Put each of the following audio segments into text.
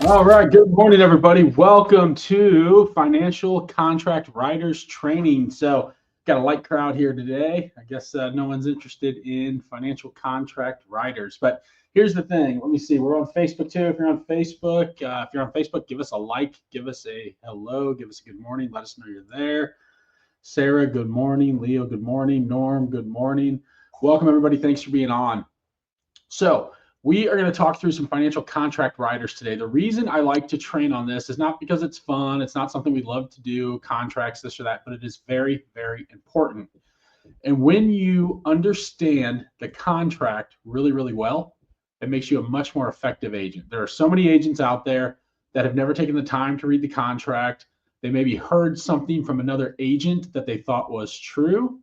All right, good morning, everybody. Welcome to Financial Contract Writers Training. So, got a light crowd here today. I guess no one's interested in financial contract writers. But here's the thing. Let me see. We're on Facebook too. If you're on Facebook, give us a like, give us a hello, give us a good morning. Let us know you're there. Sarah, good morning. Leo, good morning. Norm, good morning. Welcome, everybody. Thanks for being on. So, we are going to talk through some financial contract writers today. The reason I like to train on this is not because it's fun. It's not something we love to do, contracts, this or that, but it is very, very important. And when you understand the contract really, really well, it makes you a much more effective agent. There are so many agents out there that have never taken the time to read the contract. They maybe heard something from another agent that they thought was true.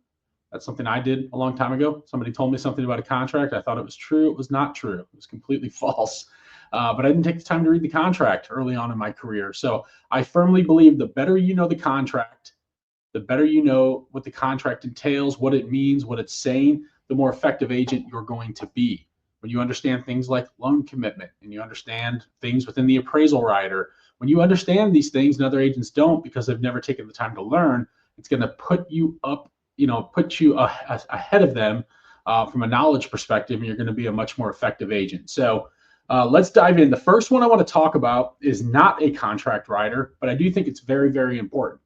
That's something I did a long time ago. Somebody told me something about a contract. I thought it was true. It was not true. It was completely false. But I didn't take the time to read the contract early on in my career. So I firmly believe the better you know the contract, the better you know what the contract entails, what it means, what it's saying, the more effective agent you're going to be. When you understand things like loan commitment and you understand things within the appraisal rider, when you understand these things and other agents don't because they've never taken the time to learn, it's going to put you up, put you ahead of them from a knowledge perspective, and you're going to be a much more effective agent. So let's dive in. The first one I want to talk about is not a contract writer, but I do think it's very, very important.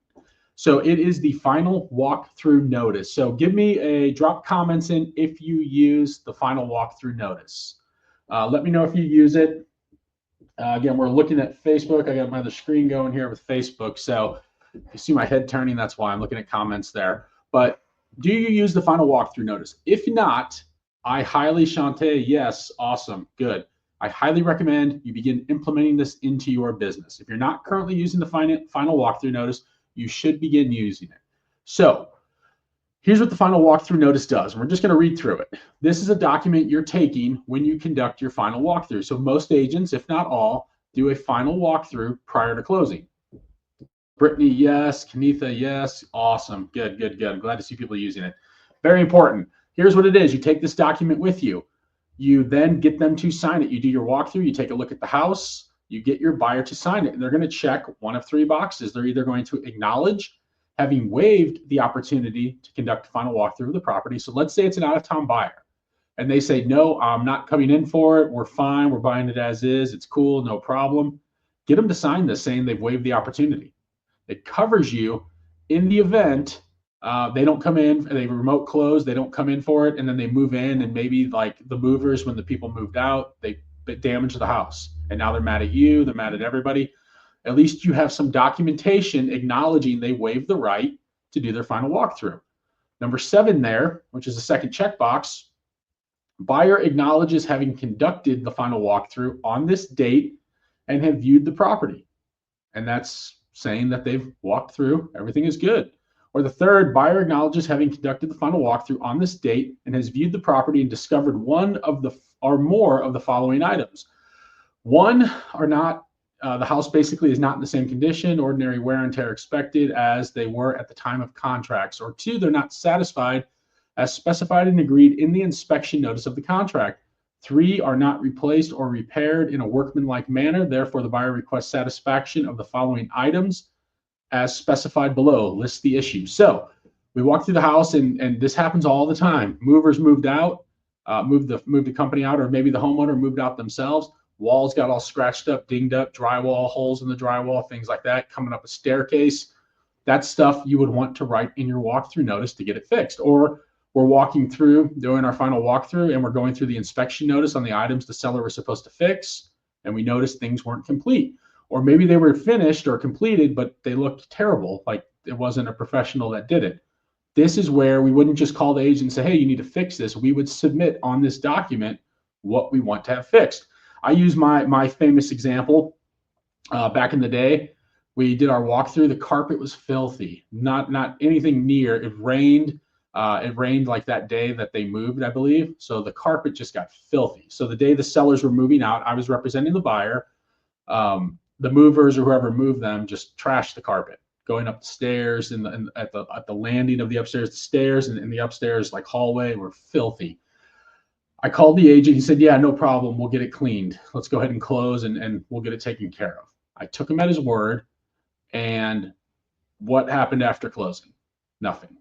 So it is the final walkthrough notice. So drop comments in if you use the final walkthrough notice. Let me know if you use it. Again, we're looking at Facebook. I got my other screen going here with Facebook. So if you see my head turning, that's why I'm looking at comments there. But do you use the final walkthrough notice? If not, I highly, Shantae, yes, awesome, good. I highly recommend you begin implementing this into your business. If you're not currently using the final walkthrough notice, you should begin using it. So here's what the final walkthrough notice does. We're just going to read through it. This is a document you're taking when you conduct your final walkthrough. So most agents, if not all, do a final walkthrough prior to closing. Brittany, yes. Kenitha, yes. Awesome. Good, good, good. I'm glad to see people using it. Very important. Here's what it is. You take this document with you. You then get them to sign it. You do your walkthrough. You take a look at the house. You get your buyer to sign it. And they're going to check one of three boxes. They're either going to acknowledge having waived the opportunity to conduct a final walkthrough of the property. So let's say it's an out-of-town buyer. And they say, no, I'm not coming in for it. We're fine. We're buying it as is. It's cool. No problem. Get them to sign this saying they've waived the opportunity. It covers you in the event they don't come in, they remote close, they don't come in for it, and then they move in, and maybe like the movers, when the people moved out, they damage the house. And now they're mad at you, they're mad at everybody. At least you have some documentation acknowledging they waived the right to do their final walkthrough. Number 7 there, which is the second checkbox, buyer acknowledges having conducted the final walkthrough on this date and have viewed the property. And that's saying that they've walked through, everything is good. Or the third, buyer acknowledges having conducted the final walkthrough on this date and has viewed the property and discovered one of the or more of the following items. One, are not the house basically is not in the same condition, ordinary wear and tear expected as they were at the time of contracts. Or 2, they're not satisfied as specified and agreed in the inspection notice of the contract. 3, are not replaced or repaired in a workmanlike manner. Therefore, the buyer requests satisfaction of the following items as specified below. List the issues. So we walk through the house, and this happens all the time. Movers moved out, moved the company out, or maybe the homeowner moved out themselves. Walls got all scratched up, dinged up, drywall, holes in the drywall, things like that, coming up a staircase. That's stuff you would want to write in your walkthrough notice to get it fixed. Or we're walking through, doing our final walkthrough, and we're going through the inspection notice on the items the seller was supposed to fix, and we noticed things weren't complete. Or maybe they were finished or completed, but they looked terrible, like it wasn't a professional that did it. This is where we wouldn't just call the agent and say, hey, you need to fix this. We would submit on this document what we want to have fixed. I use my famous example back in the day. We did our walkthrough. The carpet was filthy, not anything near. It rained like that day that they moved, I believe. So the carpet just got filthy. So the day the sellers were moving out, I was representing the buyer. The movers or whoever moved them just trashed the carpet, going up the stairs at the landing of the upstairs. The stairs and in the upstairs like hallway were filthy. I called the agent. He said, yeah, no problem. We'll get it cleaned. Let's go ahead and close and we'll get it taken care of. I took him at his word. And what happened after closing? Nothing.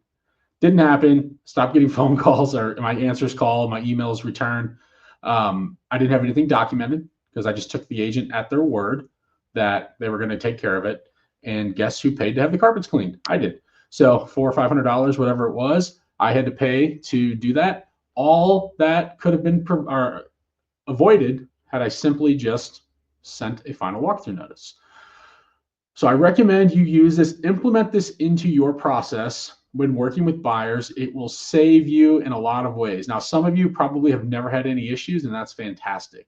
Didn't happen. Stopped getting phone calls or my answers called, my emails returned. I didn't have anything documented because I just took the agent at their word that they were going to take care of it. And guess who paid to have the carpets cleaned? I did. So $400 or $500, whatever it was, I had to pay to do that. All that could have been avoided had I simply just sent a final walkthrough notice. So I recommend you use this, implement this into your process when working with buyers. It will save you in a lot of ways. Now, some of you probably have never had any issues, and that's fantastic.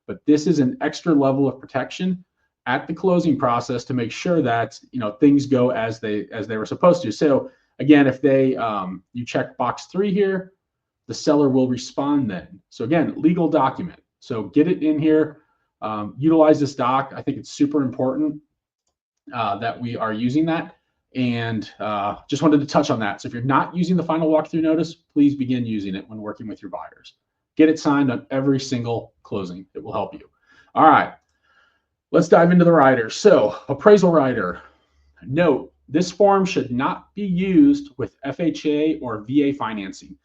But this is an extra level of protection at the closing process to make sure that things go as they were supposed to. So again, if you check box 3 here, the seller will respond then. So again, legal document. So get it in here. Utilize this doc. I think it's super important that we are using that, and just wanted to touch on that. So if you're not using the final walkthrough notice, please begin using it when working with your buyers. Get it signed on every single closing. It will help you. All right, let's dive into the riders. So appraisal rider. Note, this form should not be used with FHA or VA financing.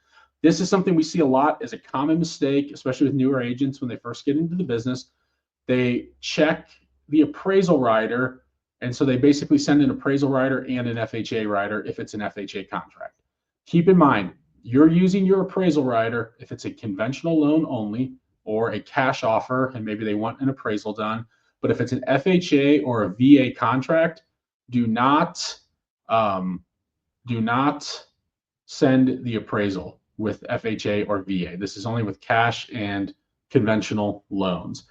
This is something we see a lot as a common mistake, especially with newer agents when they first get into the business. They check the appraisal rider, and so they basically send an appraisal rider and an FHA rider if it's an FHA contract. Keep in mind, you're using your appraisal rider if it's a conventional loan only or a cash offer, and maybe they want an appraisal done. But if it's an FHA or a VA contract, do not send the appraisal with FHA or VA. This is only with cash and conventional loans.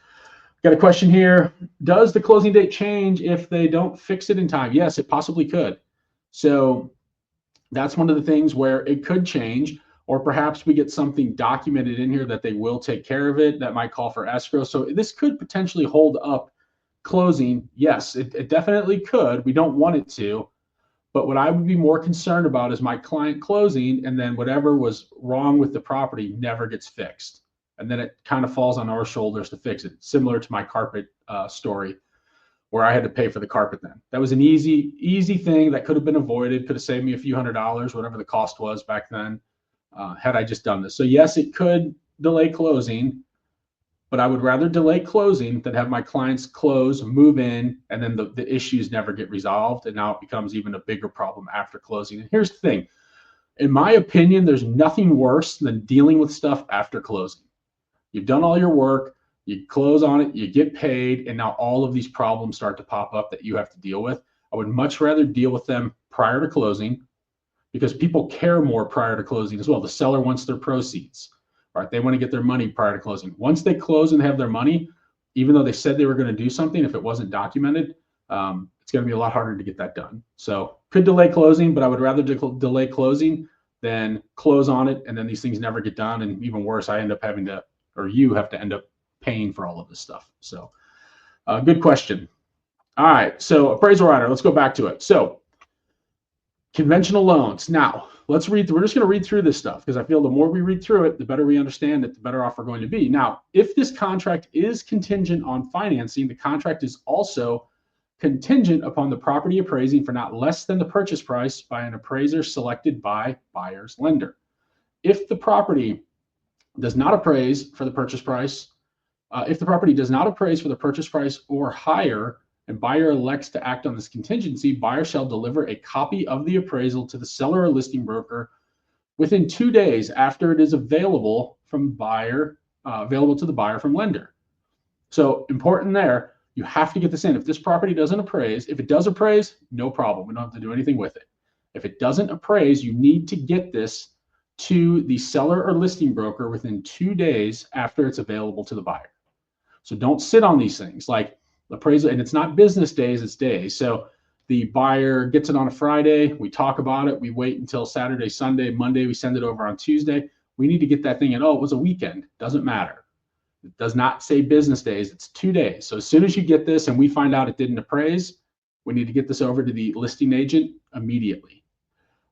Got a question here. Does the closing date change if they don't fix it in time? Yes, it possibly could. So that's one of the things where it could change, or perhaps we get something documented in here that they will take care of it. That might call for escrow. So this could potentially hold up closing. Yes, it definitely could. We don't want it to. But what I would be more concerned about is my client closing and then whatever was wrong with the property never gets fixed. And then it kind of falls on our shoulders to fix it. Similar to my carpet story where I had to pay for the carpet then. That was an easy thing that could have been avoided, could have saved me a few $100s, whatever the cost was back then, had I just done this. So yes, it could delay closing, but I would rather delay closing than have my clients close, move in, and then the issues never get resolved. And now it becomes even a bigger problem after closing. And here's the thing. In my opinion, there's nothing worse than dealing with stuff after closing. You've done all your work, you close on it, you get paid, and now all of these problems start to pop up that you have to deal with. I would much rather deal with them prior to closing because people care more prior to closing as well. The seller wants their proceeds. Right? They want to get their money prior to closing. Once they close and have their money, even though they said they were going to do something, if it wasn't documented, it's going to be a lot harder to get that done. So could delay closing, but I would rather delay closing than close on it and then these things never get done. And even worse, I end up having to, or you have to end up paying for all of this stuff. So good question. All right, so appraisal rider, let's go back to it. So conventional loans. Now, let's read through. We're just going to read through this stuff because I feel the more we read through it, the better we understand it, the better off we're going to be. Now, if this contract is contingent on financing, the contract is also contingent upon the property appraising for not less than the purchase price by an appraiser selected by buyer's lender. If the property does not appraise for the purchase price, or higher, and buyer elects to act on this contingency, buyer shall deliver a copy of the appraisal to the seller or listing broker within 2 days after it is available to the buyer from lender. So important there, you have to get this in. If this property doesn't appraise, if it does appraise, no problem. We don't have to do anything with it. If it doesn't appraise, you need to get this to the seller or listing broker within 2 days after it's available to the buyer. So don't sit on these things like appraisal, and it's not business days, it's days. So the buyer gets it on a Friday, we talk about it, we wait until Saturday, Sunday, Monday, we send it over on Tuesday. We need to get that thing in. Oh, it was a weekend. Doesn't matter. It does not say business days, it's 2 days. So as soon as you get this and we find out it didn't appraise, we need to get this over to the listing agent immediately.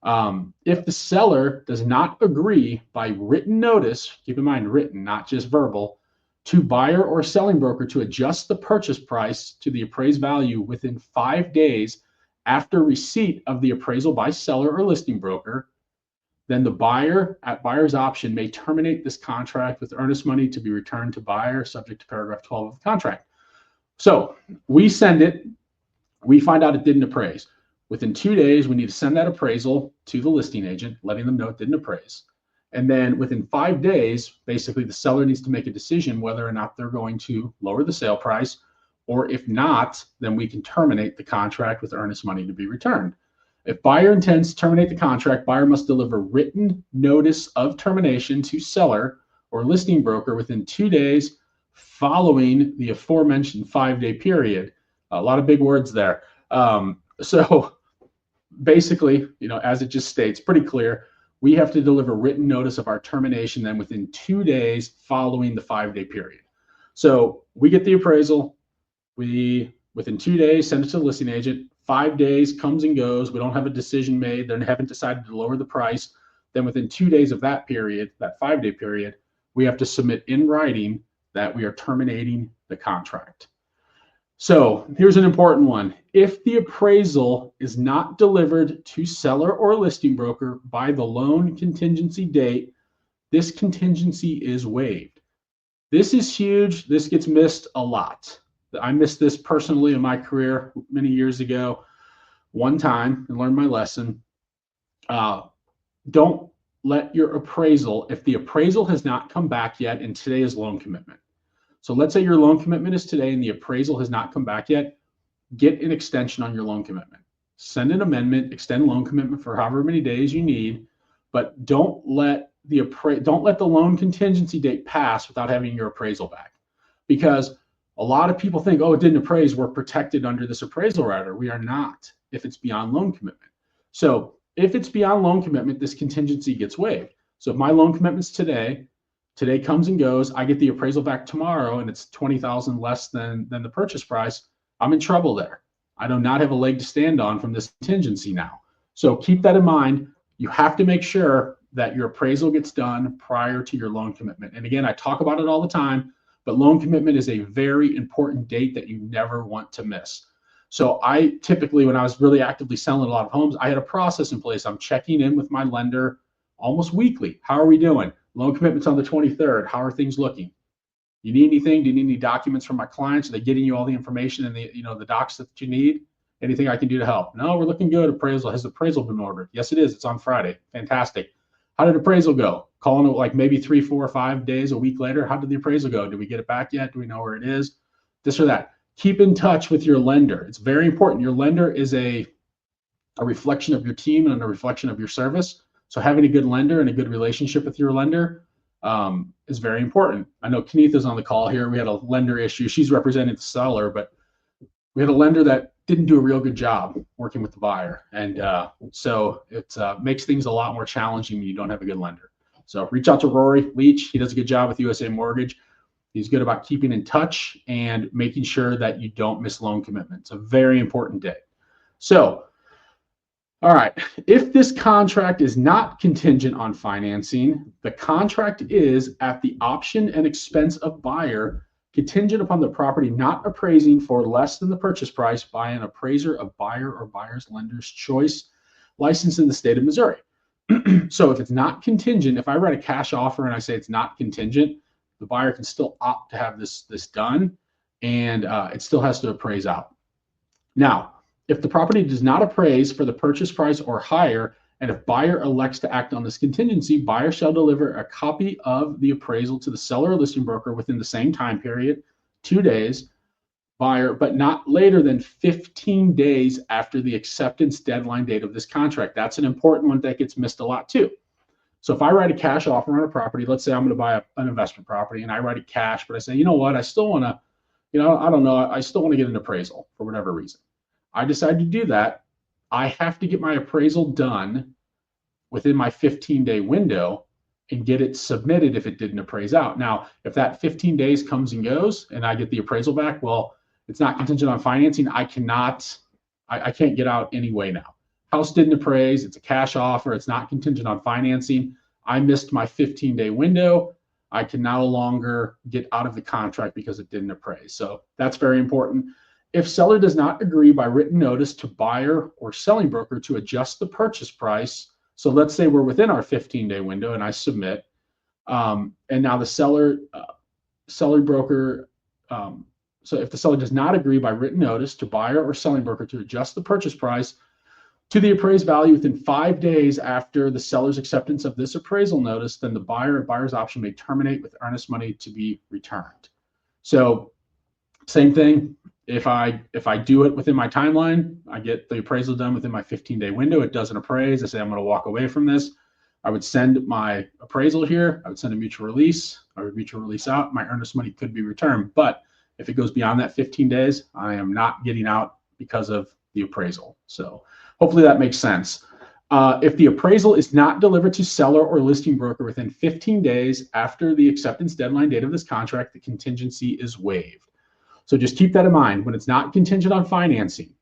If the seller does not agree by written notice, keep in mind written, not just verbal, to buyer or selling broker to adjust the purchase price to the appraised value within 5 days after receipt of the appraisal by seller or listing broker, then the buyer, at buyer's option, may terminate this contract with earnest money to be returned to buyer, subject to paragraph 12 of the contract. So we send it, we find out it didn't appraise. Within 2 days, we need to send that appraisal to the listing agent, letting them know it didn't appraise. And then within 5 days, basically the seller needs to make a decision whether or not they're going to lower the sale price, or if not, then we can terminate the contract with earnest money to be returned. If buyer intends to terminate the contract, buyer must deliver written notice of termination to seller or listing broker within 2 days following the aforementioned 5-day period. A lot of big words there. So basically, as it just states, pretty clear, we have to deliver written notice of our termination then within 2 days following the 5-day period. So we get the appraisal, we within 2 days send it to the listing agent. 5 days comes and goes. We don't have a decision made. They haven't decided to lower the price. Then within 2 days of that period, that 5-day period, we have to submit in writing that we are terminating the contract. So here's an important one. If the appraisal is not delivered to seller or listing broker by the loan contingency date, this contingency is waived. This is huge. This gets missed a lot. I missed this personally in my career many years ago, one time, and learned my lesson. Don't let your appraisal, if the appraisal has not come back yet, and today is loan commitment. So let's say your loan commitment is today and the appraisal has not come back yet, get an extension on your loan commitment. Send an amendment, extend loan commitment for however many days you need, but don't let the loan contingency date pass without having your appraisal back. Because a lot of people think, oh, it didn't appraise, we're protected under this appraisal rider. We are not if it's beyond loan commitment. So if it's beyond loan commitment, this contingency gets waived. So if my loan commitment's today comes and goes, I get the appraisal back tomorrow and it's $20,000 less than the purchase price, I'm in trouble there. I do not have a leg to stand on from this contingency now. So keep that in mind. You have to make sure that your appraisal gets done prior to your loan commitment. And again, I talk about it all the time, but loan commitment is a very important date that you never want to miss. So I typically, when I was really actively selling a lot of homes, I had a process in place. I'm checking in with my lender almost weekly. How are we doing? Loan commitment's on the 23rd. How are things looking? You need anything? Do you need any documents from my clients? Are they getting you all the information and the docs that you need? Anything I can do to help? No, we're looking good. Appraisal. Has the appraisal been ordered? Yes, it is. It's on Friday. Fantastic. How did appraisal go? Calling it like maybe 3, 4, 5 days, a week later. How did the appraisal go? Did we get it back yet? Do we know where it is? This or that. Keep in touch with your lender. It's very important. Your lender is a reflection of your team and a reflection of your service. So having a good lender and a good relationship with your lender is very important. I know Kenitha's on the call here. We had a lender issue. She's representing the seller, but we had a lender that didn't do a real good job working with the buyer. And so it makes things a lot more challenging when you don't have a good lender. So reach out to Rory Leach. He does a good job with USA Mortgage. He's good about keeping in touch and making sure that you don't miss loan commitment. It's a very important day. So, all right, if this contract is not contingent on financing, the contract is at the option and expense of buyer, contingent upon the property not appraising for less than the purchase price by an appraiser of buyer or buyer's lender's choice, licensed in the state of Missouri. So if it's not contingent, if I write a cash offer and I say it's not contingent, the buyer can still opt to have this done, and it still has to appraise out. Now, if the property does not appraise for the purchase price or higher, and if buyer elects to act on this contingency, buyer shall deliver a copy of the appraisal to the seller or listing broker within the same time period, 2 days, buyer, but not later than 15 days after the acceptance deadline date of this contract. That's an important one that gets missed a lot too. So if I write a cash offer on a property, let's say I'm going to buy an investment property and I write it cash, but I say, you know what, I still want to, I don't know, I still want to get an appraisal for whatever reason. I decide to do that. I have to get my appraisal done within my 15-day window and get it submitted if it didn't appraise out. Now, if that 15 days comes and goes and I get the appraisal back, well, it's not contingent on financing. I can't get out anyway now. house didn't appraise, it's a cash offer, it's not contingent on financing. I missed my 15-day window. I can no longer get out of the contract because it didn't appraise. So that's very important. If seller does not agree by written notice to buyer or selling broker to adjust the purchase price, so let's say we're within our 15-day window and I submit, and now the seller broker, so if the seller does not agree by written notice to buyer or selling broker to adjust the purchase price to the appraised value within 5 days after the seller's acceptance of this appraisal notice, then the buyer or buyer's option may terminate with earnest money to be returned. So same thing. If I do it within my timeline, I get the appraisal done within my 15-day window. It doesn't appraise. I say I'm going to walk away from this. I would send my appraisal here. I would send a mutual release. I would mutual release out. My earnest money could be returned. But if it goes beyond that 15 days, I am not getting out because of the appraisal. So hopefully that makes sense. If the appraisal is not delivered to seller or listing broker within 15 days after the acceptance deadline date of this contract, the contingency is waived. So just keep that in mind. When it's not contingent on financing,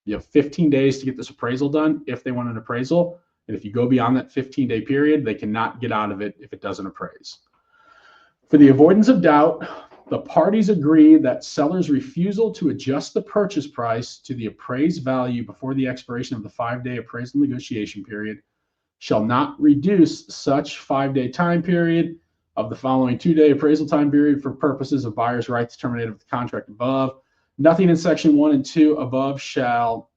you have 15 days to get this appraisal done if they want an appraisal. And if you go beyond that 15-day period, they cannot get out of it if it doesn't appraise. For the avoidance of doubt, the parties agree that seller's refusal to adjust the purchase price to the appraised value before the expiration of the 5-day appraisal negotiation period shall not reduce such 5-day time period of the following 2-day appraisal time period for purposes of buyer's right to terminate of the contract above. Nothing in section 1 and 2 above shall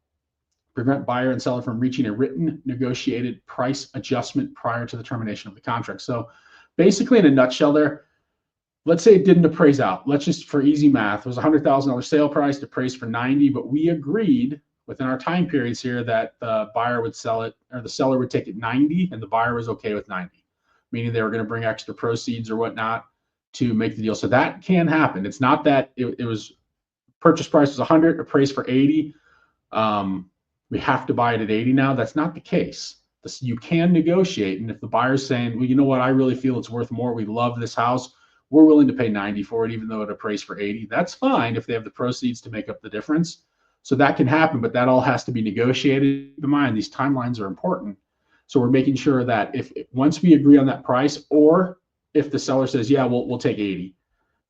prevent buyer and seller from reaching a written negotiated price adjustment prior to the termination of the contract. So basically, in a nutshell there, let's say it didn't appraise out. Let's just, for easy math, it was a $100,000 sale price, appraised for 90, but we agreed within our time periods here that the buyer would sell it, or the seller would take it 90 and the buyer was okay with 90, meaning they were going to bring extra proceeds or whatnot to make the deal. So that can happen. It's not that it was purchase price was 100, appraised for 80. We have to buy it at 80 now. That's not the case. You can negotiate. And if the buyer's saying, well, you know what, I really feel it's worth more. We love this house. We're willing to pay 90 for it, even though it appraised for 80. That's fine if they have the proceeds to make up the difference. So that can happen, but that all has to be negotiated. Keep in mind, these timelines are important. So we're making sure that if once we agree on that price, or if the seller says, yeah, we'll take 80.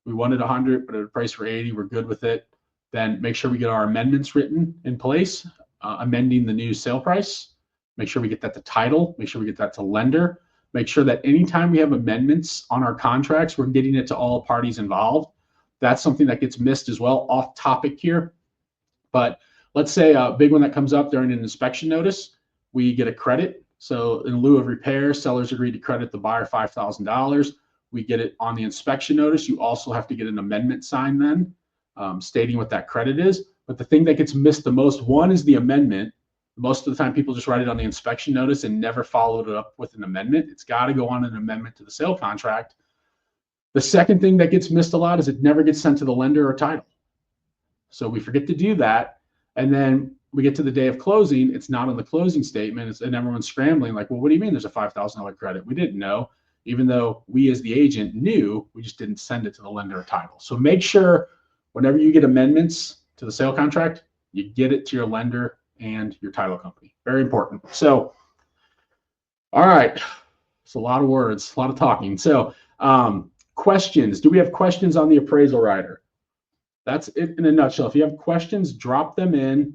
We wanted 100, but at a price for 80, we're good with it. Then make sure we get our amendments written in place, amending the new sale price. Make sure we get that to title. Make sure we get that to lender. Make sure that anytime we have amendments on our contracts, we're getting it to all parties involved. That's something that gets missed as well, off topic here. But let's say a big one that comes up during an inspection notice, we get a credit. So in lieu of repair, sellers agreed to credit the buyer $5,000. We get it on the inspection notice. You also have to get an amendment signed then, stating what that credit is. But the thing that gets missed the most, one, is the amendment. Most of the time, people just write it on the inspection notice and never followed it up with an amendment. It's got to go on an amendment to the sale contract. The second thing that gets missed a lot is it never gets sent to the lender or title. So we forget to do that. And then we get to the day of closing. It's not on the closing statement. And everyone's scrambling like, well, what do you mean there's a $5,000 credit? We didn't know, even though we as the agent knew, we just didn't send it to the lender or title. So make sure whenever you get amendments to the sale contract, you get it to your lender and your title company. Very important. So, all right. It's a lot of words, a lot of talking. So, questions. Do we have questions on the appraisal rider? That's it in a nutshell. If you have questions, drop them in.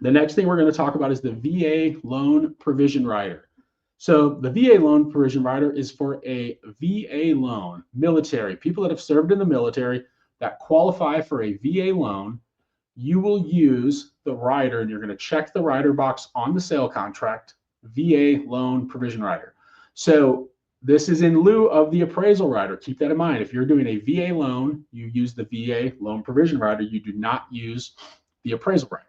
The next thing we're going to talk about is the VA loan provision rider. So the VA loan provision rider is for a VA loan, military, people that have served in the military that qualify for a VA loan. You will use the rider, and you're going to check the rider box on the sale contract, VA loan provision rider. So this is in lieu of the appraisal rider. Keep that in mind. If you're doing a VA loan, you use the VA loan provision rider. You do not use the appraisal rider.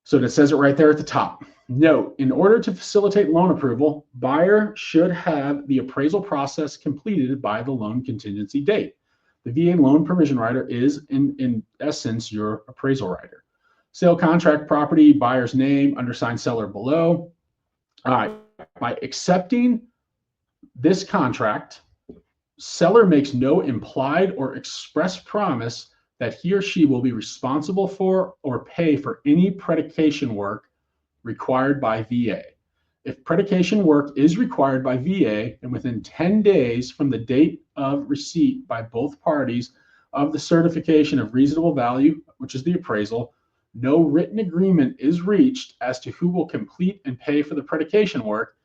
So it says it right there at the top. Note, in order to facilitate loan approval, buyer should have the appraisal process completed by the loan contingency date. The VA loan provision rider is, in essence, your appraisal rider. Sale contract, property, buyer's name, undersigned seller below. By accepting this contract, seller makes no implied or express promise that he or she will be responsible for or pay for any predication work required by VA. If predication work is required by VA and within 10 days from the date of receipt by both parties of the certification of reasonable value, which is the appraisal, no written agreement is reached as to who will complete and pay for the predication work,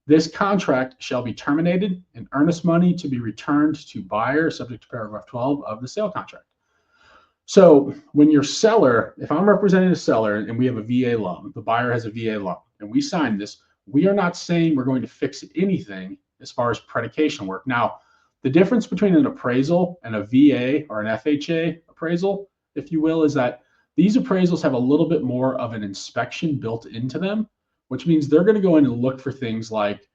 this contract shall be terminated and earnest money to be returned to buyer subject to paragraph 12 of the sale contract. So when your seller, if I'm representing a seller and we have a VA loan, the buyer has a VA loan, and we sign this, we are not saying we're going to fix anything as far as predication work. Now, the difference between an appraisal and a VA or an FHA appraisal, if you will, is that these appraisals have a little bit more of an inspection built into them, which means they're going to go in and look for things like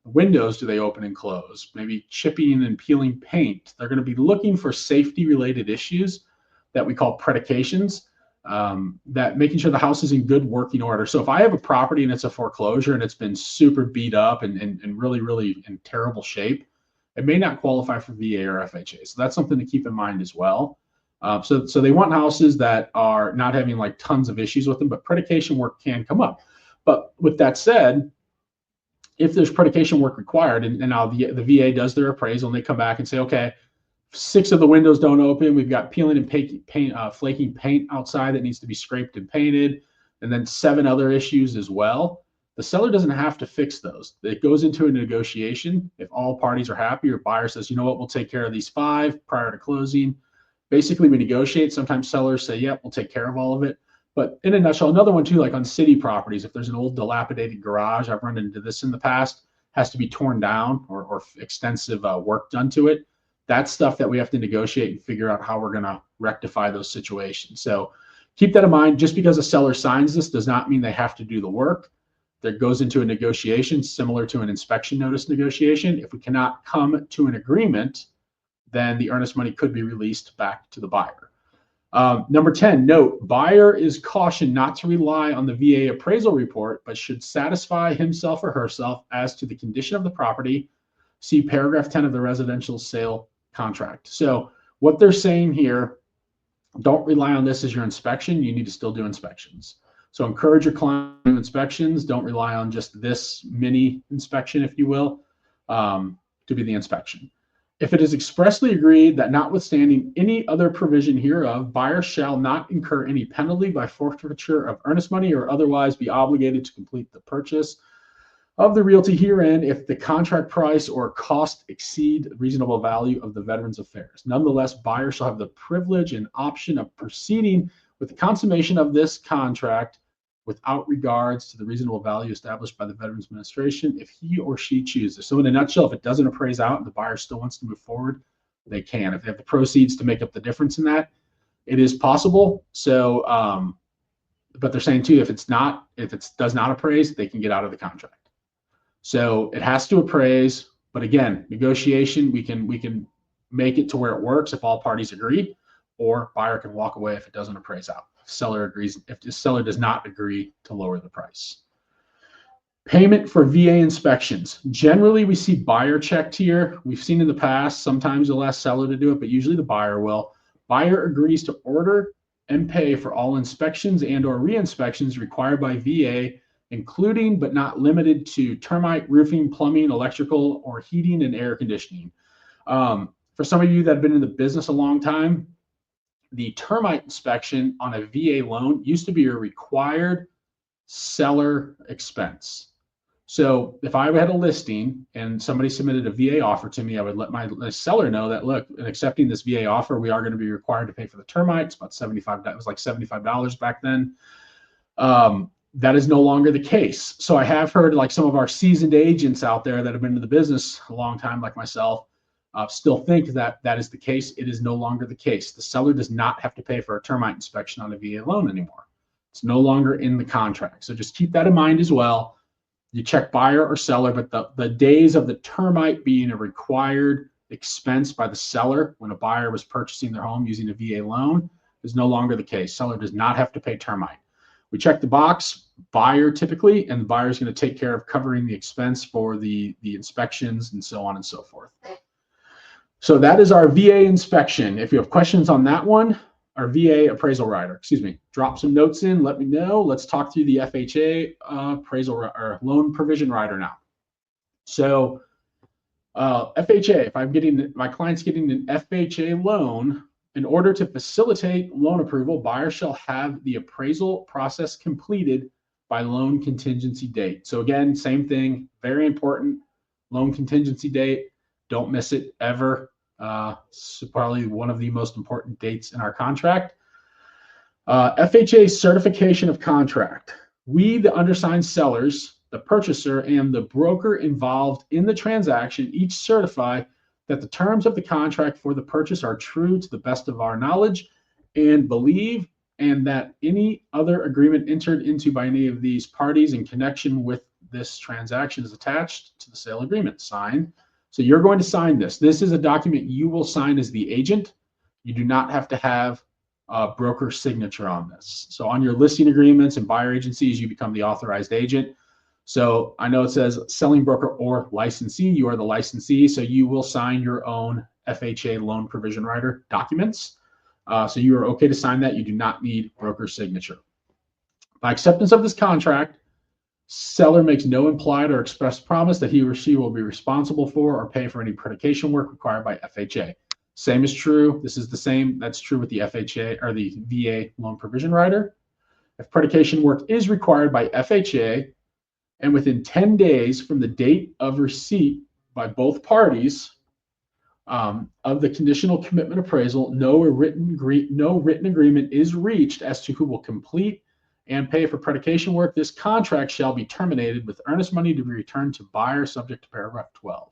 windows, do they open and close? Maybe chipping and peeling paint. They're going to be looking for safety related issues that we call predications, that making sure the house is in good working order. So if I have a property and it's a foreclosure and it's been super beat up and really, really in terrible shape, it may not qualify for VA or FHA. So that's something to keep in mind as well. So they want houses that are not having like tons of issues with them, but predication work can come up. But with that said, if there's predication work required, and now the VA does their appraisal and they come back and say, okay, 6 of the windows don't open. We've got peeling and flaking paint outside that needs to be scraped and painted, and then 7 other issues as well. The seller doesn't have to fix those. It goes into a negotiation. If all parties are happy, or buyer says, you know what, we'll take care of these 5 prior to closing. Basically, we negotiate. Sometimes sellers say, yep, we'll take care of all of it. But in a nutshell, another one too, like on city properties, if there's an old dilapidated garage, I've run into this in the past, has to be torn down or extensive work done to it. That's stuff that we have to negotiate and figure out how we're going to rectify those situations. So keep that in mind. Just because a seller signs this does not mean they have to do the work. That goes into a negotiation similar to an inspection notice negotiation. If we cannot come to an agreement, then the earnest money could be released back to the buyer. Number 10, note, buyer is cautioned not to rely on the VA appraisal report, but should satisfy himself or herself as to the condition of the property. See paragraph 10 of the residential sale contract. So what they're saying here, don't rely on this as your inspection. You need to still do inspections. So encourage your client to do inspections. Don't rely on just this mini inspection, if you will, to be the inspection. If it is expressly agreed that notwithstanding any other provision hereof, buyer shall not incur any penalty by forfeiture of earnest money or otherwise be obligated to complete the purchase of the realty herein if the contract price or cost exceed reasonable value of the Veterans Affairs. Nonetheless, buyer shall have the privilege and option of proceeding with the consummation of this contract without regards to the reasonable value established by the Veterans Administration if he or she chooses. So in a nutshell, if it doesn't appraise out and the buyer still wants to move forward, they can. If they have the proceeds to make up the difference in that, it is possible. So, but they're saying too, if it does not appraise, they can get out of the contract. So it has to appraise, but again, negotiation, we can make it to where it works if all parties agree, or buyer can walk away if it doesn't appraise out. If the seller does not agree to lower the price. Payment for VA inspections. Generally, we see buyer checked here. We've seen in the past, sometimes you'll ask seller to do it, but usually the buyer will. Buyer agrees to order and pay for all inspections and or re-inspections required by VA, including but not limited to termite, roofing, plumbing, electrical, or heating and air conditioning. For some of you that have been in the business a long time, the termite inspection on a VA loan used to be a required seller expense. So if I had a listing and somebody submitted a VA offer to me, I would let my seller know that, look, in accepting this VA offer, we are going to be required to pay for the termites, about $75. It was like $75 back then. That is no longer the case. So I have heard like some of our seasoned agents out there that have been in the business a long time, like myself, still think that that is the case. It is no longer the case. The seller does not have to pay for a termite inspection on a VA loan anymore. It's no longer in the contract. So just keep that in mind as well. You check buyer or seller, but the days of the termite being a required expense by the seller when a buyer was purchasing their home using a VA loan is no longer the case. Seller does not have to pay termite. We check the box, buyer typically, and the buyer is going to take care of covering the expense for the inspections and so on and so forth. So that is our VA inspection. If you have questions on that one, or VA appraisal rider, excuse me. Drop some notes in, let me know. Let's talk through the FHA appraisal or loan provision rider now. So FHA, if I'm getting, my client's getting an FHA loan, in order to facilitate loan approval, buyer shall have the appraisal process completed by loan contingency date. So again, same thing, very important, loan contingency date. Don't miss it ever. It's probably one of the most important dates in our contract. FHA certification of contract. We, the undersigned sellers, the purchaser, and the broker involved in the transaction each certify that the terms of the contract for the purchase are true to the best of our knowledge and believe, and that any other agreement entered into by any of these parties in connection with this transaction is attached to the sale agreement. Signed. So you're going to sign this. This is a document you will sign as the agent. You do not have to have a broker signature on this. So on your listing agreements and buyer agencies, you become the authorized agent. So I know it says selling broker or licensee. You are the licensee, so you will sign your own FHA loan provision rider documents. So you are okay to sign that. You do not need broker signature. By acceptance of this contract, seller makes no implied or express promise that he or she will be responsible for or pay for any predication work required by FHA. Same is true. This is the same. That's true with the FHA or the VA loan provision rider. If predication work is required by FHA and within 10 days from the date of receipt by both parties of the conditional commitment appraisal, no written agreement is reached as to who will complete and pay for predication work, this contract shall be terminated with earnest money to be returned to buyer subject to paragraph 12.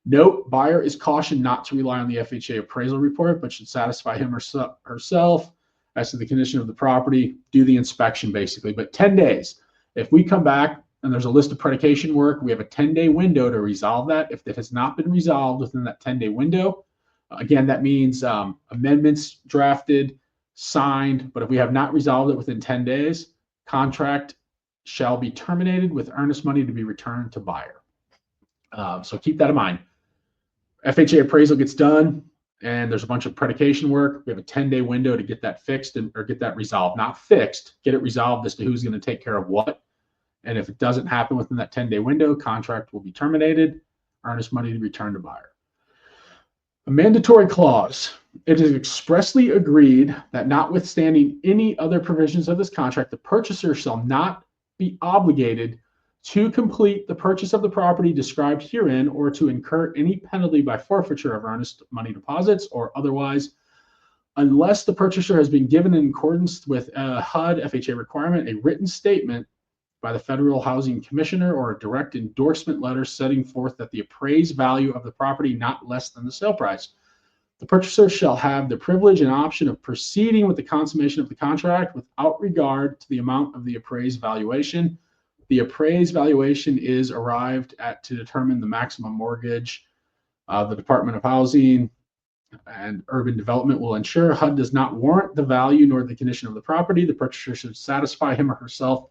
Note, buyer is cautioned not to rely on the FHA appraisal report, but should satisfy him or herself as to the condition of the property, do the inspection basically. But 10 days, if we come back and there's a list of predication work, we have a 10-day window to resolve that. If it has not been resolved within that 10-day window, again, that means amendments drafted, signed, but if we have not resolved it within 10 days, contract shall be terminated with earnest money to be returned to buyer. So keep that in mind. FHA appraisal gets done and there's a bunch of predication work. We have a 10-day window to get that fixed or get that resolved. Not fixed, get it resolved as to who's going to take care of what. And if it doesn't happen within that 10-day window, contract will be terminated, earnest money to return to buyer. A mandatory clause. It is expressly agreed that notwithstanding any other provisions of this contract, the purchaser shall not be obligated to complete the purchase of the property described herein or to incur any penalty by forfeiture of earnest money deposits or otherwise, unless the purchaser has been given in accordance with a HUD FHA requirement, a written statement by the Federal Housing Commissioner or a direct endorsement letter setting forth that the appraised value of the property not less than the sale price. The purchaser shall have the privilege and option of proceeding with the consummation of the contract without regard to the amount of the appraised valuation. The appraised valuation is arrived at to determine the maximum mortgage. The Department of Housing and Urban Development will ensure HUD does not warrant the value nor the condition of the property. The purchaser should satisfy him or herself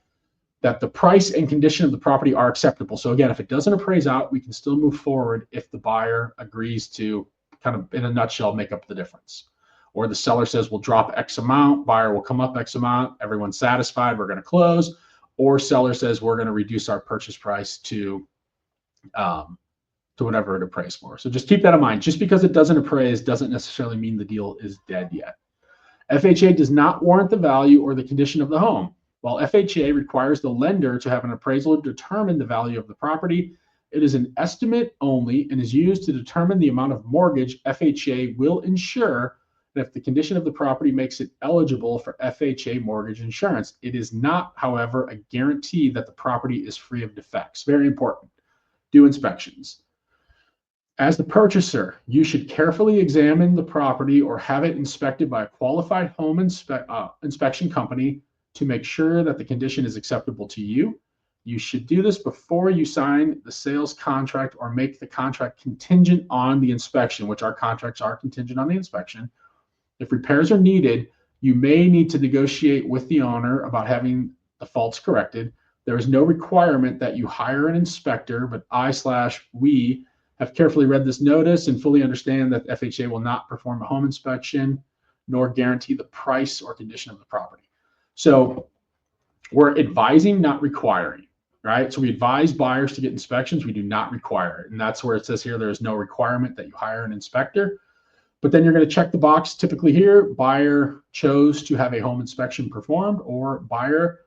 that the price and condition of the property are acceptable. So again, if it doesn't appraise out, we can still move forward if the buyer agrees to kind of, in a nutshell, make up the difference. Or the seller says, we'll drop X amount, buyer will come up X amount, everyone's satisfied, we're going to close. Or seller says, we're going to reduce our purchase price to whatever it appraised for. So just keep that in mind. Just because it doesn't appraise doesn't necessarily mean the deal is dead yet. FHA does not warrant the value or the condition of the home. While FHA requires the lender to have an appraisal to determine the value of the property, it is an estimate only and is used to determine the amount of mortgage FHA will insure that if the condition of the property makes it eligible for FHA mortgage insurance. It is not, however, a guarantee that the property is free of defects. Very important. Do inspections. As the purchaser, you should carefully examine the property or have it inspected by a qualified home inspection company to make sure that the condition is acceptable to you. You should do this before you sign the sales contract or make the contract contingent on the inspection, which our contracts are contingent on the inspection. If repairs are needed, you may need to negotiate with the owner about having the faults corrected. There is no requirement that you hire an inspector, but we have carefully read this notice and fully understand that FHA will not perform a home inspection nor guarantee the price or condition of the property. So we're advising, not requiring, right? So we advise buyers to get inspections. We do not require it. And that's where it says here, there is no requirement that you hire an inspector. But then you're going to check the box typically here, buyer chose to have a home inspection performed, or buyer,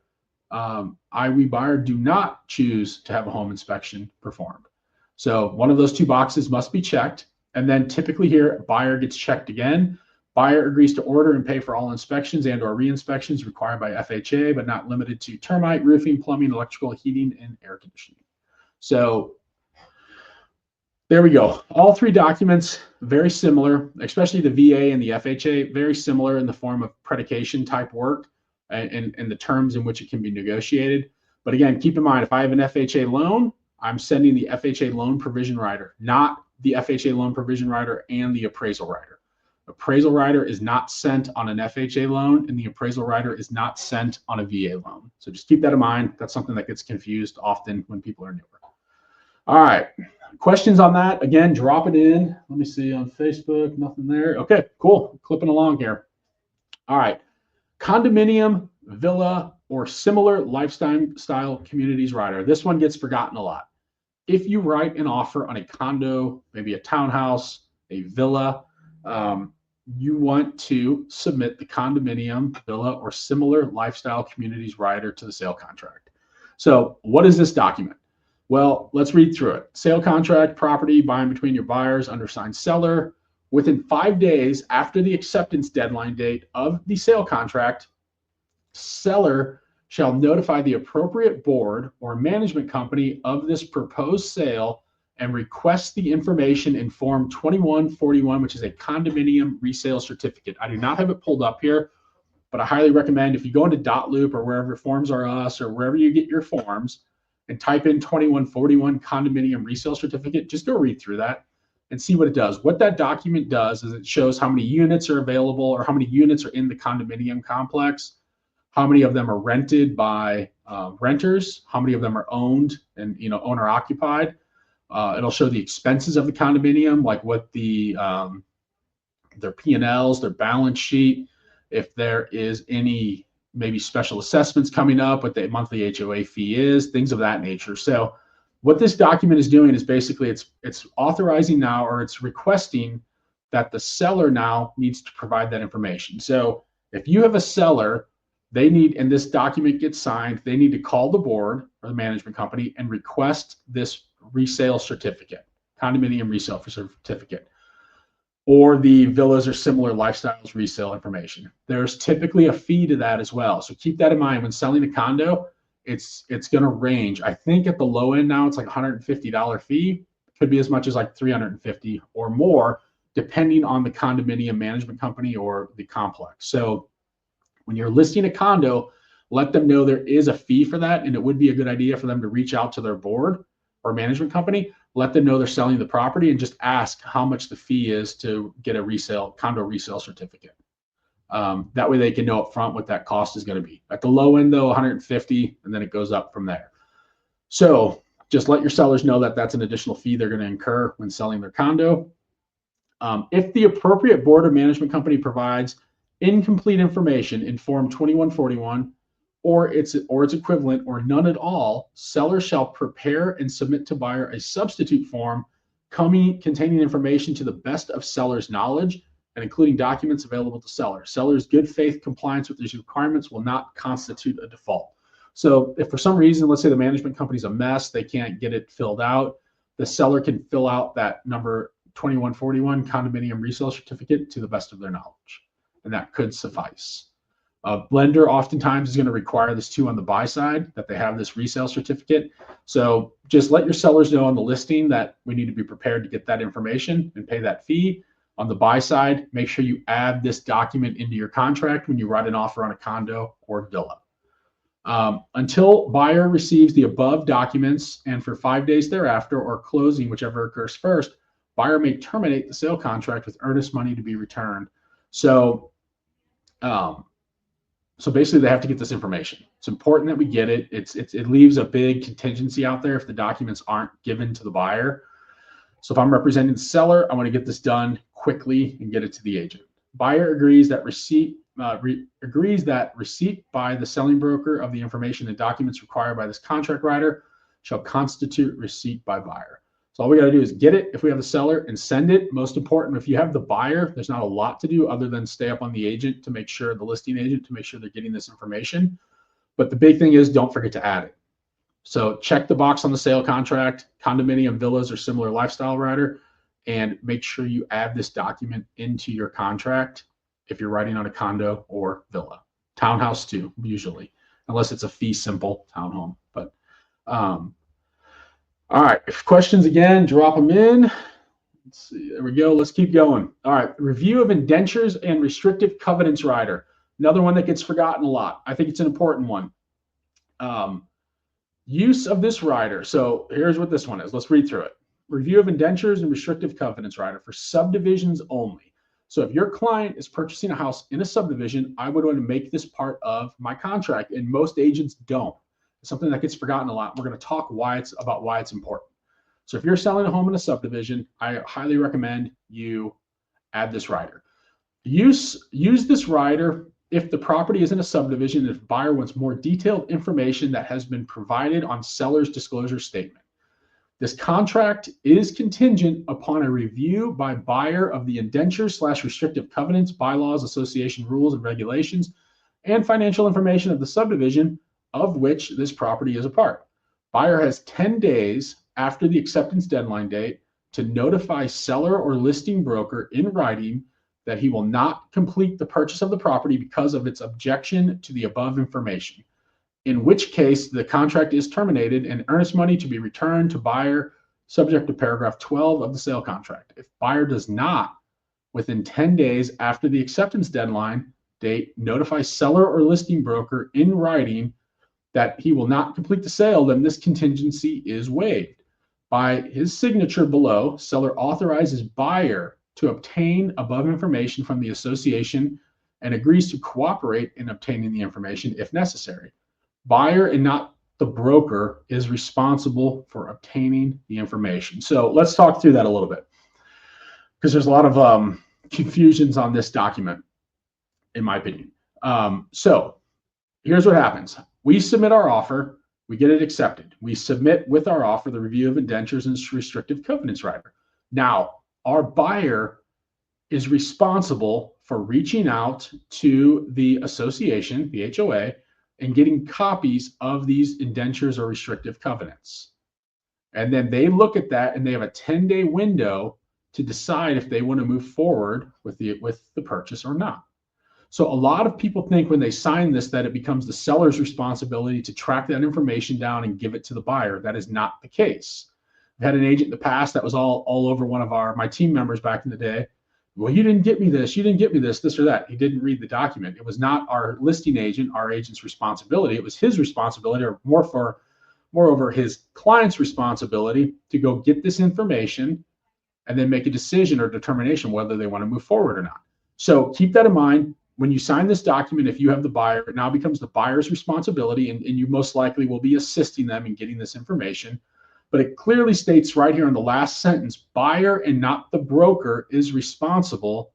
we buyer do not choose to have a home inspection performed. So one of those two boxes must be checked. And then typically here, buyer gets checked again. Buyer agrees to order and pay for all inspections and or re-inspections required by FHA, but not limited to termite, roofing, plumbing, electrical, heating, and air conditioning. So there we go. All three documents, very similar, especially the VA and the FHA, very similar in the form of predication type work and the terms in which it can be negotiated. But again, keep in mind, if I have an FHA loan, I'm sending the FHA loan provision rider, not the FHA loan provision rider and the appraisal rider. Appraisal rider is not sent on an FHA loan, and the appraisal rider is not sent on a VA loan. So just keep that in mind. That's something that gets confused often when people are newer. All right. Questions on that? Again, drop it in. Let me see on Facebook. Nothing there. Okay, cool. Clipping along here. All right. Condominium, villa, or similar lifestyle communities rider. This one gets forgotten a lot. If you write an offer on a condo, maybe a townhouse, a villa, you want to submit the condominium, villa, or similar lifestyle communities rider to the sale contract. So what is this document? Well, let's read through it. Sale contract, property buying between your buyers, undersigned seller. Within 5 days after the acceptance deadline date of the sale contract, seller shall notify the appropriate board or management company of this proposed sale and request the information in Form 2141, which is a condominium resale certificate. I do not have it pulled up here, but I highly recommend if you go into dotloop or wherever Forms R Us or wherever you get your forms, and type in 2141 condominium resale certificate, just go read through that and see what it does. What that document does is it shows how many units are available or how many units are in the condominium complex, how many of them are rented by renters, how many of them are owned and owner occupied. It'll show the expenses of the condominium, like what their P&Ls, their balance sheet, if there is any maybe special assessments coming up, what the monthly HOA fee is, things of that nature. So what this document is doing is basically it's authorizing now, or it's requesting that the seller now needs to provide that information. So if you have a seller, they need, and this document gets signed, they need to call the board or the management company and request this resale certificate, condominium resale certificate, or the villas or similar lifestyles resale information. There's typically a fee to that as well. So keep that in mind when selling a condo. It's going to range. I think at the low end now, it's like $150 fee. Could be as much as like $350 or more, depending on the condominium management company or the complex. So when you're listing a condo, let them know there is a fee for that. And it would be a good idea for them to reach out to their board or management company, let them know they're selling the property, and just ask how much the fee is to get a condo resale certificate. That way they can know up front what that cost is going to be. At the low end though, $150, and then it goes up from there. So just let your sellers know that that's an additional fee they're going to incur when selling their condo. If the appropriate board or management company provides incomplete information in Form 2141 or its equivalent, or none at all, seller shall prepare and submit to buyer a substitute form containing information to the best of seller's knowledge and including documents available to seller. Seller's good faith compliance with these requirements will not constitute a default. So if for some reason, let's say the management company's a mess, they can't get it filled out, the seller can fill out that number 2141 condominium resale certificate to the best of their knowledge, and that could suffice. A lender oftentimes is going to require this too on the buy side, that they have this resale certificate. So just let your sellers know on the listing that we need to be prepared to get that information and pay that fee. On the buy side, make sure you add this document into your contract when you write an offer on a condo or villa. Until buyer receives the above documents and for 5 days thereafter, or closing, whichever occurs first, buyer may terminate the sale contract with earnest money to be returned. So basically they have to get this information. It's important that we get it. It leaves a big contingency out there if the documents aren't given to the buyer. So if I'm representing the seller, I want to get this done quickly and get it to the agent. Buyer agrees that receipt by the selling broker of the information and documents required by this contract writer shall constitute receipt by buyer. So all we got to do is get it if we have the seller and send it. Most important, if you have the buyer, there's not a lot to do other than stay up on the agent to make sure, the listing agent, to make sure they're getting this information. But the big thing is don't forget to add it. So check the box on the sale contract, condominium, villas, or similar lifestyle rider, and make sure you add this document into your contract if you're writing on a condo or villa. Townhouse too, usually, unless it's a fee simple townhome. But all right, if questions again, drop them in. Let's see, there we go. Let's keep going. All right, review of indentures and restrictive covenants rider. Another one that gets forgotten a lot. I think it's an important one. Use of this rider. So here's what this one is. Let's read through it. Review of indentures and restrictive covenants rider for subdivisions only. So if your client is purchasing a house in a subdivision, I would want to make this part of my contract, and most agents don't. It's something that gets forgotten a lot. We're going to talk why it's important. So if you're selling a home in a subdivision, I highly recommend you add this rider. Use this rider if the property is in a subdivision, if buyer wants more detailed information that has been provided on seller's disclosure statement. This contract is contingent upon a review by buyer of the indentures/restrictive covenants, bylaws, association rules and regulations, and financial information of the subdivision of which this property is a part. Buyer has 10 days after the acceptance deadline date to notify seller or listing broker in writing that he will not complete the purchase of the property because of its objection to the above information, in which case the contract is terminated and earnest money to be returned to buyer subject to paragraph 12 of the sale contract. If buyer does not, within 10 days after the acceptance deadline date, notify seller or listing broker in writing that he will not complete the sale, then this contingency is waived. By his signature below, seller authorizes buyer to obtain above information from the association and agrees to cooperate in obtaining the information if necessary. Buyer and not the broker is responsible for obtaining the information. So let's talk through that a little bit, because there's a lot of confusions on this document, in my opinion. So here's what happens. We submit our offer, we get it accepted. We submit with our offer the review of indentures and restrictive covenants rider. Now, our buyer is responsible for reaching out to the association, the HOA, and getting copies of these indentures or restrictive covenants. And then they look at that and they have a 10-day window to decide if they want to move forward with the purchase or not. So a lot of people think when they sign this that it becomes the seller's responsibility to track that information down and give it to the buyer. That is not the case. I've had an agent in the past that was all over one of my team members back in the day. Well, you didn't get me this, you didn't get me this or that. He didn't read the document. It was not our listing agent, our agent's responsibility. It was his responsibility, or moreover, his client's responsibility to go get this information and then make a decision or determination whether they want to move forward or not. So keep that in mind. When you sign this document, if you have the buyer, it now becomes the buyer's responsibility, and you most likely will be assisting them in getting this information. But it clearly states right here in the last sentence, buyer and not the broker is responsible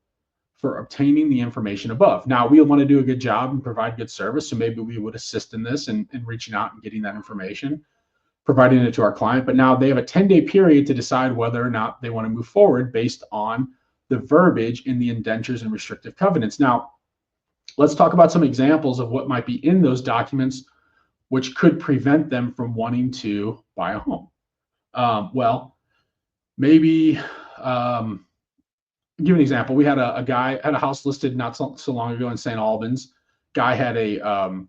for obtaining the information above. Now, we'll want to do a good job and provide good service, so maybe we would assist in this and reaching out and getting that information, providing it to our client. But now they have a 10-day period to decide whether or not they want to move forward based on the verbiage in the indentures and restrictive covenants. Now, let's talk about some examples of what might be in those documents which could prevent them from wanting to buy a home. Well, maybe give an example. We had a guy had a house listed not so long ago in St. Albans. Guy had a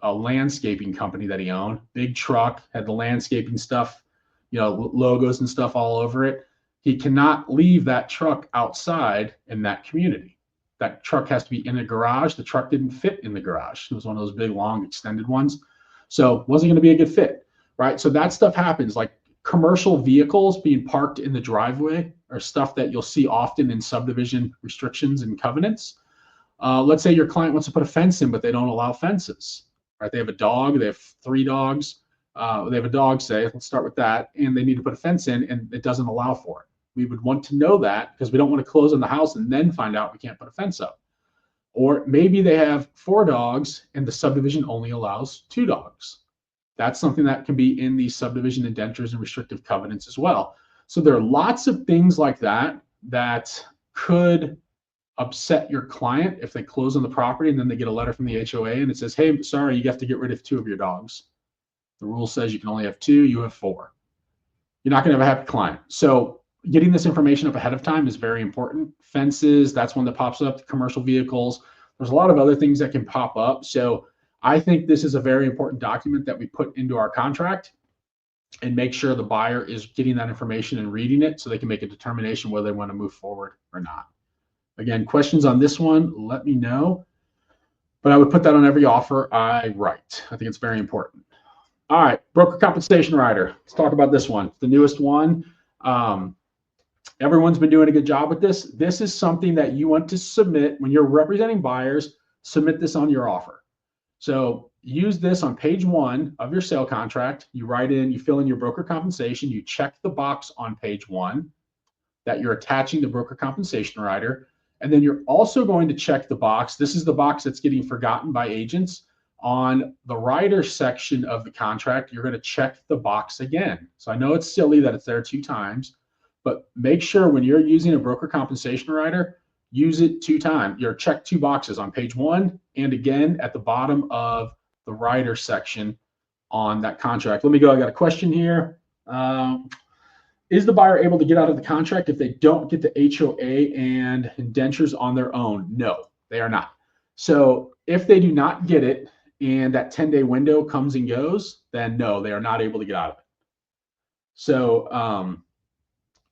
landscaping company that he owned. Big truck, had the landscaping stuff, logos and stuff all over it. He cannot leave that truck outside in that community. That truck has to be in a garage. The truck didn't fit in the garage. It was one of those big, long, extended ones. So it wasn't going to be a good fit, right? So that stuff happens. Like commercial vehicles being parked in the driveway are stuff that you'll see often in subdivision restrictions and covenants. Let's say your client wants to put a fence in, but they don't allow fences, right? They have a dog, they have 3 dogs. They have a dog, say, let's start with that, and they need to put a fence in, and it doesn't allow for it. We would want to know that because we don't want to close on the house and then find out we can't put a fence up. Or maybe they have 4 dogs and the subdivision only allows 2 dogs. That's something that can be in the subdivision indentures and restrictive covenants as well. So there are lots of things like that that could upset your client if they close on the property and then they get a letter from the HOA and it says, hey, sorry, you have to get rid of 2 of your dogs. The rule says you can only have 2, you have 4. You're not going to have a happy client. So getting this information up ahead of time is very important. Fences, that's one that pops up, commercial vehicles. There's a lot of other things that can pop up. So I think this is a very important document that we put into our contract and make sure the buyer is getting that information and reading it so they can make a determination whether they want to move forward or not. Again, questions on this one, let me know. But I would put that on every offer I write. I think it's very important. All right, broker compensation rider. Let's talk about this one. It's the newest one. Everyone's been doing a good job with this. This is something that you want to submit when you're representing buyers. Submit this on your offer. So use this on page 1 of your sale contract. You write in, you fill in your broker compensation. You check the box on page 1 that you're attaching the broker compensation rider. And then you're also going to check the box. This is the box that's getting forgotten by agents. On the rider section of the contract, you're going to check the box again. So I know it's silly that it's there 2 times, but make sure when you're using a broker compensation rider, use it 2 times. You're check 2 boxes on page 1 and again at the bottom of the rider section on that contract. Let me go. I got a question here. Is the buyer able to get out of the contract if they don't get the HOA and indentures on their own? No, they are not. So if they do not get it and that 10-day window comes and goes, then no, they are not able to get out of it. So,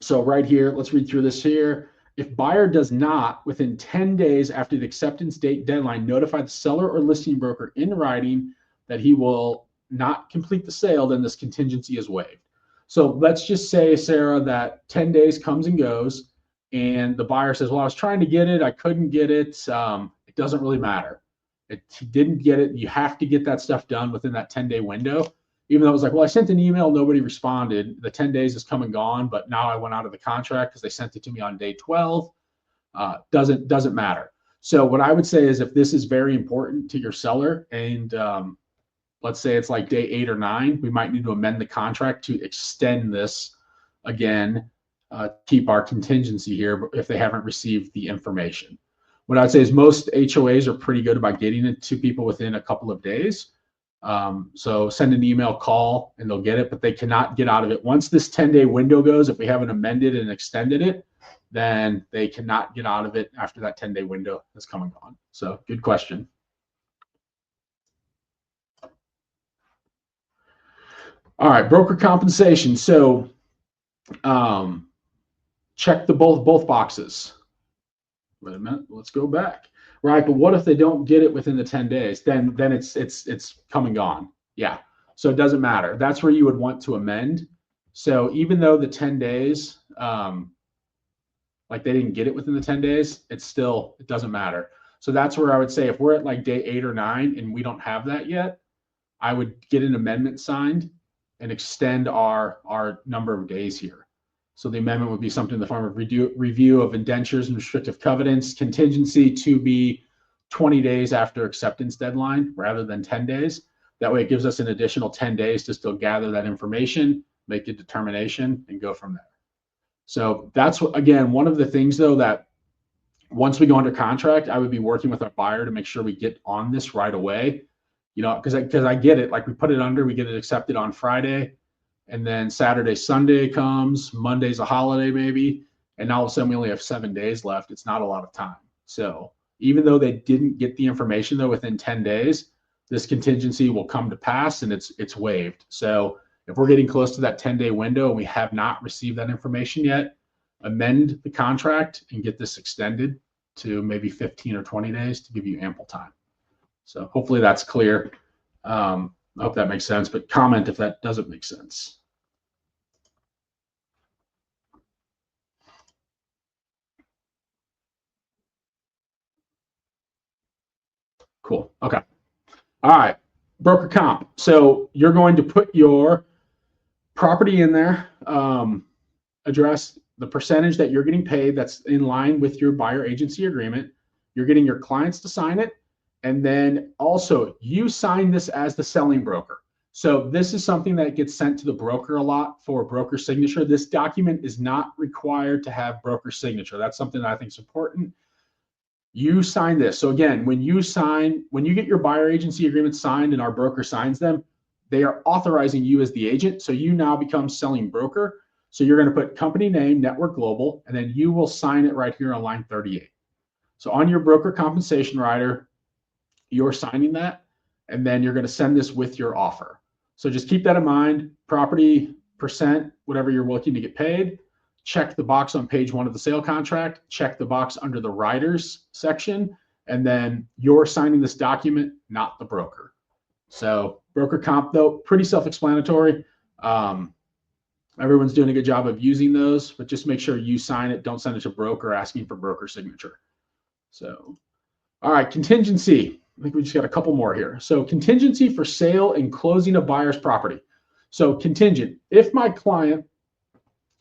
so right here, let's read through this here. If buyer does not, within 10 days after the acceptance date deadline, notify the seller or listing broker in writing that he will not complete the sale, then this contingency is waived. So let's just say, Sarah, that 10 days comes and goes, and the buyer says, well, I was trying to get it, I couldn't get it. It doesn't really matter. He didn't get it. You have to get that stuff done within that 10-day window. Even though it was like, well, I sent an email, nobody responded. The 10 days has come and gone, but now I went out of the contract because they sent it to me on day 12. Doesn't matter. So what I would say is if this is very important to your seller and let's say it's like day 8 or 9, we might need to amend the contract to extend this again, keep our contingency here if they haven't received the information. What I'd say is most HOAs are pretty good about getting it to people within a couple of days. So send an email, call, and they'll get it, but they cannot get out of it. Once this 10-day window goes, if we haven't amended and extended it, then they cannot get out of it after that 10-day window has come and gone. So good question. All right, broker compensation. So check the both boxes. Wait a minute, let's go back. Right, but what if they don't get it within the 10 days? Then it's come and gone. Yeah, so it doesn't matter. That's where you would want to amend. So even though the 10 days, like they didn't get it within the 10 days, it doesn't matter. So that's where I would say if we're at like day 8 or 9 and we don't have that yet, I would get an amendment signed and extend our number of days here. So the amendment would be something in the form of review of indentures and restrictive covenants, contingency to be 20 days after acceptance deadline rather than 10 days. That way it gives us an additional 10 days to still gather that information, make a determination, and go from there. So that's, again, one of the things, though, that once we go under contract, I would be working with our buyer to make sure we get on this right away. You know, because I get it. Like we put it under, we get it accepted on Friday. And then Saturday, Sunday comes, Monday's a holiday maybe, and now all of a sudden we only have 7 days left. It's not a lot of time. So even though they didn't get the information though within 10 days, this contingency will come to pass and it's waived. So if we're getting close to that 10-day window and we have not received that information yet, amend the contract and get this extended to maybe 15 or 20 days to give you ample time. So hopefully that's clear. I hope that makes sense, but comment if that doesn't make sense. Cool. Okay. All right. Broker comp. So you're going to put your property in there, address, the percentage that you're getting paid that's in line with your buyer agency agreement. You're getting your clients to sign it. And then also you sign this as the selling broker. So this is something that gets sent to the broker a lot for broker signature. This document is not required to have broker signature. That's something that I think is important. You sign this. So again, when you get your buyer agency agreement signed and our broker signs them, they are authorizing you as the agent. So you now become selling broker. So you're going to put company name, Network Global, and then you will sign it right here on line 38. So on your broker compensation rider, you're signing that, and then you're going to send this with your offer. So just keep that in mind. Property percent, whatever you're looking to get paid. Check the box on page 1 of the sale contract. Check the box under the riders section, and then you're signing this document, not the broker. So broker comp, though, pretty self-explanatory. Everyone's doing a good job of using those, but just make sure you sign it. Don't send it to broker asking for broker signature. So, all right, contingency. I think we just got a couple more here. So contingency for sale and closing of buyer's property. So contingent, if my client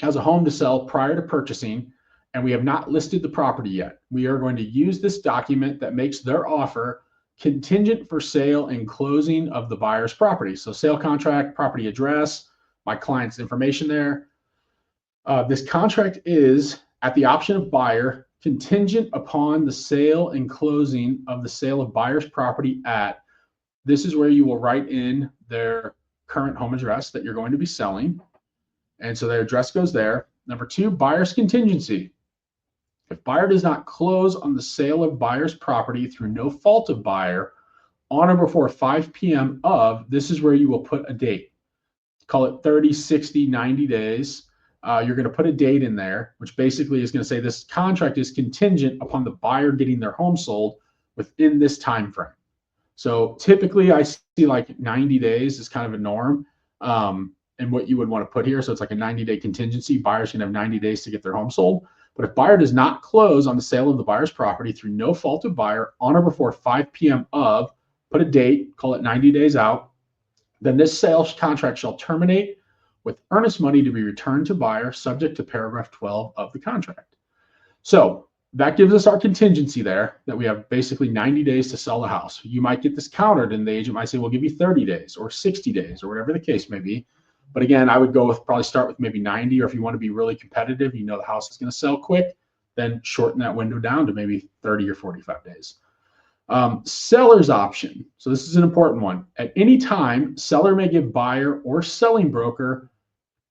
has a home to sell prior to purchasing and we have not listed the property yet, we are going to use this document that makes their offer contingent for sale and closing of the buyer's property. So sale contract, property address, my client's information there. This contract is at the option of buyer, contingent upon the sale and closing of the sale of buyer's property at, this is where you will write in their current home address that you're going to be selling. And so their address goes there. Number 2, buyer's contingency. If buyer does not close on the sale of buyer's property through no fault of buyer on or before 5 p.m. of, this is where you will put a date. Call it 30, 60, 90 days. You're going to put a date in there, which basically is going to say this contract is contingent upon the buyer getting their home sold within this time frame. So typically I see like 90 days is kind of a norm, and what you would want to put here. So it's like a 90-day contingency. Buyers can have 90 days to get their home sold. But if buyer does not close on the sale of the buyer's property through no fault of buyer on or before 5 p.m. of, put a date, call it 90 days out, then this sales contract shall terminate with earnest money to be returned to buyer subject to paragraph 12 of the contract. So that gives us our contingency there that we have basically 90 days to sell the house. You might get this countered and the agent might say, we'll give you 30 days or 60 days or whatever the case may be. But again, I would go with probably start with maybe 90, or if you want to be really competitive, you know the house is going to sell quick, then shorten that window down to maybe 30 or 45 days. Seller's option. So this is an important one. At any time, seller may give buyer or selling broker,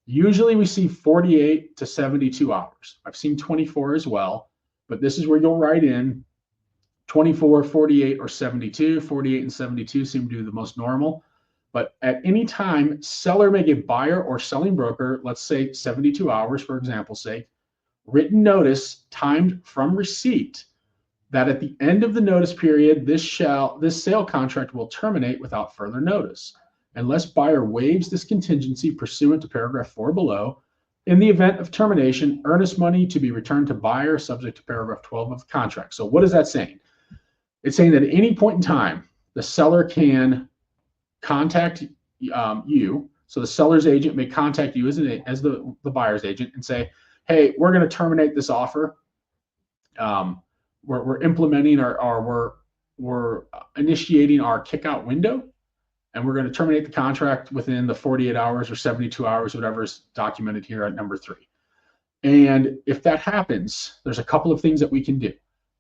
usually we see 48 to 72 hours. I've seen 24 as well, but this is where you'll write in 24, 48, or 72. 48 and 72 seem to be the most normal. But at any time, seller may give buyer or selling broker, let's say 72 hours for example's sake, written notice timed from receipt that at the end of the notice period, this sale contract will terminate without further notice, unless buyer waives this contingency pursuant to paragraph 4 below. In the event of termination, earnest money to be returned to buyer subject to paragraph 12 of the contract. So what is that saying? It's saying that at any point in time, the seller can contact you. So the seller's agent may contact you as the buyer's agent and say, hey, we're going to terminate this offer. We're implementing we're initiating our kickout window, and we're going to terminate the contract within the 48 hours or 72 hours, whatever's documented here at number 3. And if that happens, there's a couple of things that we can do.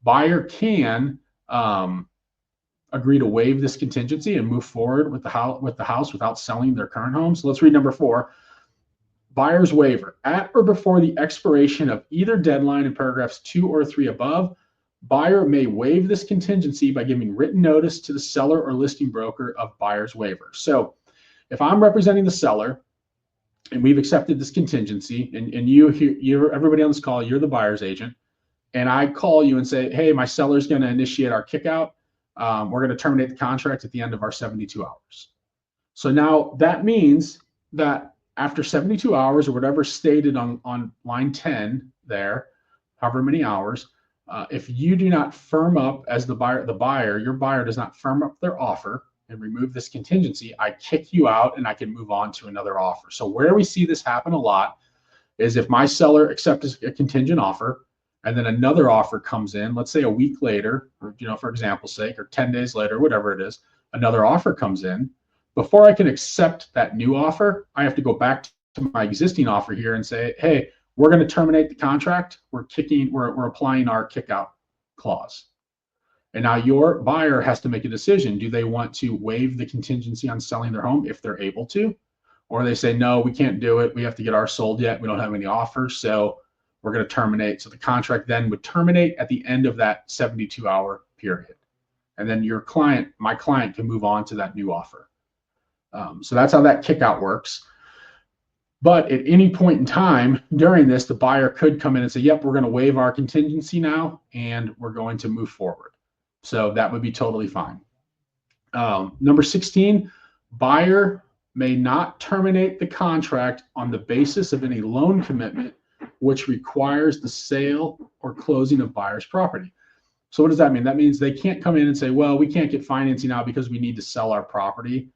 Buyer can agree to waive this contingency and move forward with the house without selling their current home. So let's read number 4. Buyer's waiver. At or before the expiration of either deadline in paragraphs 2 or 3 above, buyer may waive this contingency by giving written notice to the seller or listing broker of buyer's waiver. So if I'm representing the seller and we've accepted this contingency, and you're everybody on this call, you're the buyer's agent, and I call you and say, hey, my seller's going to initiate our kickout. We're going to terminate the contract at the end of our 72 hours. So now that means that after 72 hours or whatever stated on line 10 there, however many hours, if you do not firm up as your buyer does not firm up their offer and remove this contingency, I kick you out and I can move on to another offer. So where we see this happen a lot is if my seller accepts a contingent offer and then another offer comes in, let's say a week later, or, for example's sake, or 10 days later, whatever it is, another offer comes in. Before I can accept that new offer, I have to go back to my existing offer here and say, hey, we're going to terminate the contract. We're applying our kick-out clause. And now your buyer has to make a decision. Do they want to waive the contingency on selling their home if they're able to? Or they say, no, we can't do it. We have to get ours sold yet. We don't have any offers. So we're going to terminate. So the contract then would terminate at the end of that 72-hour period. And then my client can move on to that new offer. So that's how that kick-out works. But at any point in time during this, the buyer could come in and say, yep, we're going to waive our contingency now, and we're going to move forward. So that would be totally fine. Number 16, buyer may not terminate the contract on the basis of any loan commitment, which requires the sale or closing of buyer's property. So what does that mean? That means they can't come in and say, well, we can't get financing now because we need to sell our property.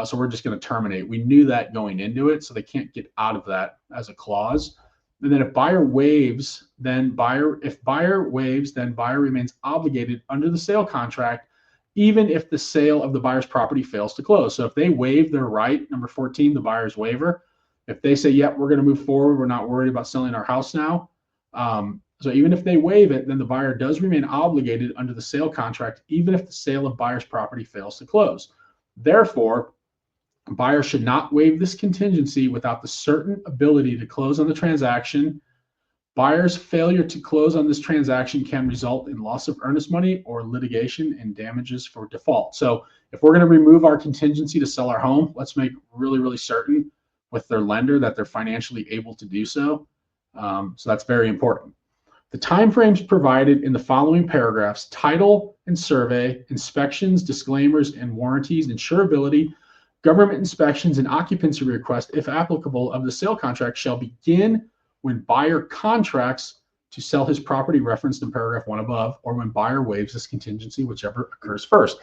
So we're just going to terminate. We knew that going into it, so they can't get out of that as a clause. And then if buyer waives, then buyer remains obligated under the sale contract, even if the sale of the buyer's property fails to close. So if they waive their right, number 14, the buyer's waiver, if they say, yep, we're going to move forward, we're not worried about selling our house now. So even if they waive it, then the buyer does remain obligated under the sale contract, even if the sale of buyer's property fails to close. Therefore, a buyer should not waive this contingency without the certain ability to close on the transaction. Buyer's failure to close on this transaction can result in loss of earnest money or litigation and damages for default. So if we're going to remove our contingency to sell our home, let's make really, really certain with their lender that they're financially able to do so. So that's very important. The timeframes provided in the following paragraphs, title and survey, inspections, disclaimers, and warranties, insurability, government inspections, and occupancy request, if applicable, of the sale contract shall begin when buyer contracts to sell his property referenced in paragraph 1 above, or when buyer waives this contingency, whichever occurs first.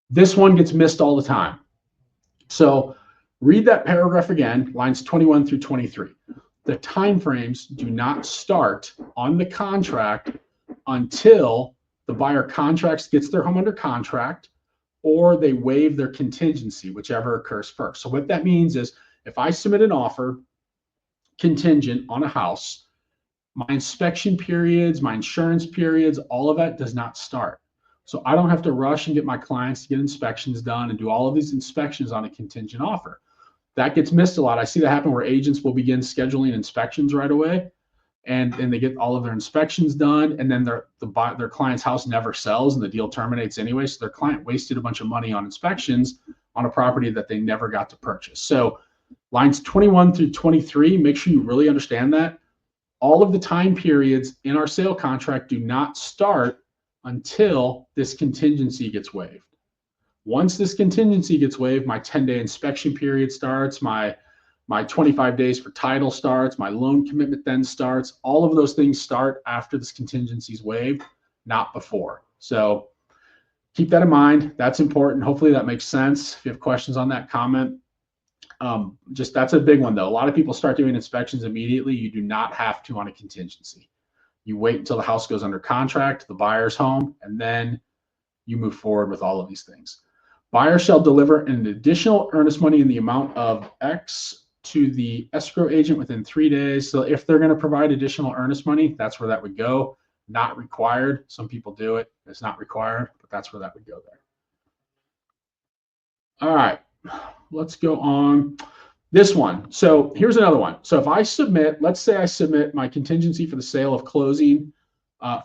This one gets missed all the time. So read that paragraph again, lines 21 through 23. The timeframes do not start on the contract until the buyer gets their home under contract, or they waive their contingency, whichever occurs first. So what that means is if I submit an offer contingent on a house, my inspection periods, my insurance periods, all of that does not start. So I don't have to rush and get my clients to get inspections done and do all of these inspections on a contingent offer. That gets missed a lot. I see that happen where agents will begin scheduling inspections right away, and they get all of their inspections done, and then their client's house never sells and the deal terminates anyway. So their client wasted a bunch of money on inspections on a property that they never got to purchase. So lines 21 through 23, make sure you really understand that. All of the time periods in our sale contract do not start until this contingency gets waived. Once this contingency gets waived, my 10-day inspection period starts, my 25 days for title starts, my loan commitment then starts. All of those things start after this contingency is waived, not before. So keep that in mind. That's important. Hopefully that makes sense. If you have questions on that, comment. That's a big one though. A lot of people start doing inspections immediately. You do not have to on a contingency. You wait until the house goes under contract, the buyer's home, and then you move forward with all of these things. Buyer shall deliver an additional earnest money in the amount of X to the escrow agent within 3 days. So if they're going to provide additional earnest money, that's where that would go. Not required. Some people do it. It's not required, but that's where that would go there. All right, let's go on. This one. So here's another one. So if I submit, let's say I submit my contingency for the sale of closing,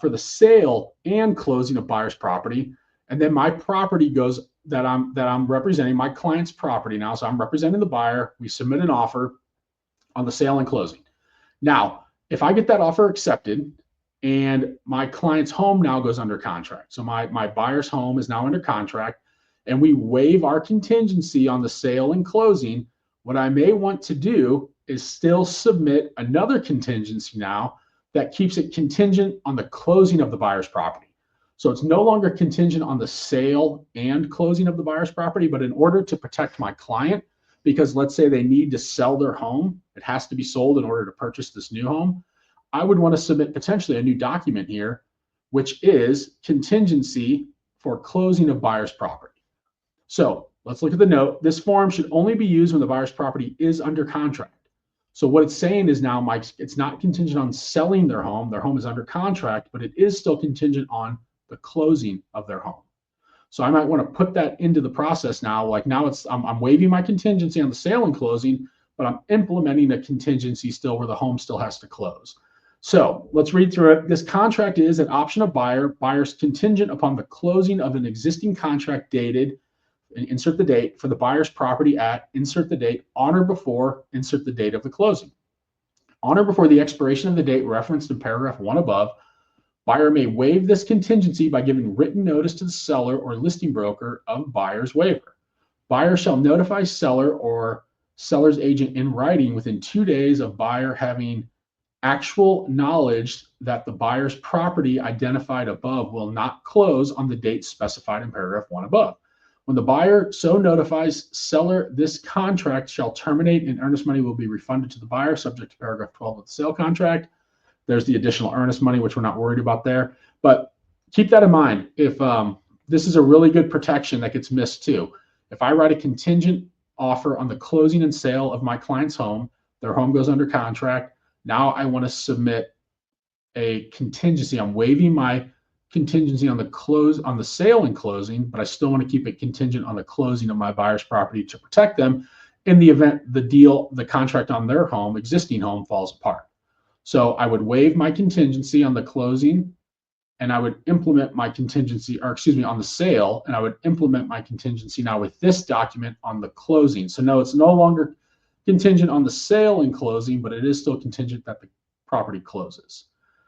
for the sale and closing of buyer's property, and then my property goes that I'm representing, my client's property now. So I'm representing the buyer. We submit an offer on the sale and closing. Now, if I get that offer accepted and my client's home now goes under contract, so my buyer's home is now under contract, and we waive our contingency on the sale and closing, what I may want to do is still submit another contingency now that keeps it contingent on the closing of the buyer's property. So it's no longer contingent on the sale and closing of the buyer's property, but in order to protect my client, because let's say they need to sell their home, it has to be sold in order to purchase this new home, I would want to submit potentially a new document here, which is contingency for closing of buyer's property. So let's look at the note. This form should only be used when the buyer's property is under contract. So what it's saying is now, Mike, it's not contingent on selling their home. Their home is under contract, but it is still contingent on the closing of their home. So I might want to put that into the process now. Like now I'm waiving my contingency on the sale and closing, but I'm implementing a contingency still where the home still has to close. So let's read through it. This contract is at option of buyer. Buyer's contingent upon the closing of an existing contract dated, and insert the date, for the buyer's property at, insert the date, on or before, insert the date of the closing. On or before the expiration of the date referenced in paragraph 1 above, buyer may waive this contingency by giving written notice to the seller or listing broker of buyer's waiver. Buyer shall notify seller or seller's agent in writing within 2 days of buyer having actual knowledge that the buyer's property identified above will not close on the date specified in paragraph 1 above. When the buyer so notifies seller, this contract shall terminate and earnest money will be refunded to the buyer subject to paragraph 12 of the sale contract. There's the additional earnest money, which we're not worried about there. But keep that in mind. If this is a really good protection that gets missed too. If I write a contingent offer on the closing and sale of my client's home, their home goes under contract. Now I want to submit a contingency. I'm waiving my contingency on the sale and closing, but I still want to keep it contingent on the closing of my buyer's property to protect them in the event the contract on their home, existing home, falls apart. So I would waive my contingency on the closing, and I would implement my contingency, or excuse me, on the sale, and I would implement my contingency now with this document on the closing. So no, it's no longer contingent on the sale and closing, but it is still contingent that the property closes.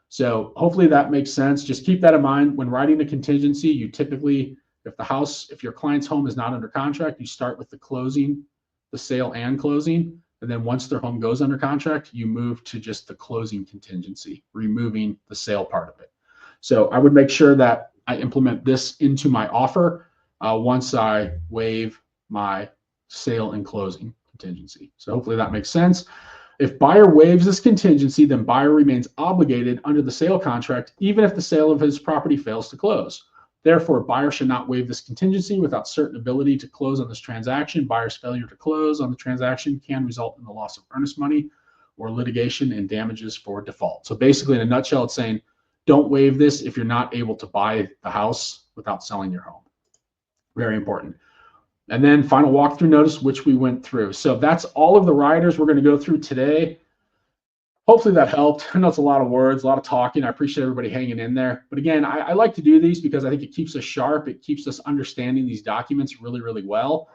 So hopefully that makes sense. Just keep that in mind when writing a contingency. You typically, if your client's home is not under contract, you start with the closing, the sale and closing. And then once their home goes under contract, you move to just the closing contingency, removing the sale part of it. So I would make sure that I implement this into my offer once I waive my sale and closing contingency. So hopefully that makes sense. If buyer waives this contingency, then buyer remains obligated under the sale contract, even if the sale of his property fails to close. Therefore, buyer should not waive this contingency without certain ability to close on this transaction. Buyer's failure to close on the transaction can result in the loss of earnest money or litigation and damages for default. So basically, in a nutshell, it's saying don't waive this if you're not able to buy the house without selling your home. Very important. And then final walkthrough notice, which we went through. So that's all of the riders we're going to go through today. Hopefully that helped. I know it's a lot of words, a lot of talking. I appreciate everybody hanging in there. But again, I like to do these because I think it keeps us sharp. It keeps us understanding these documents really, really well.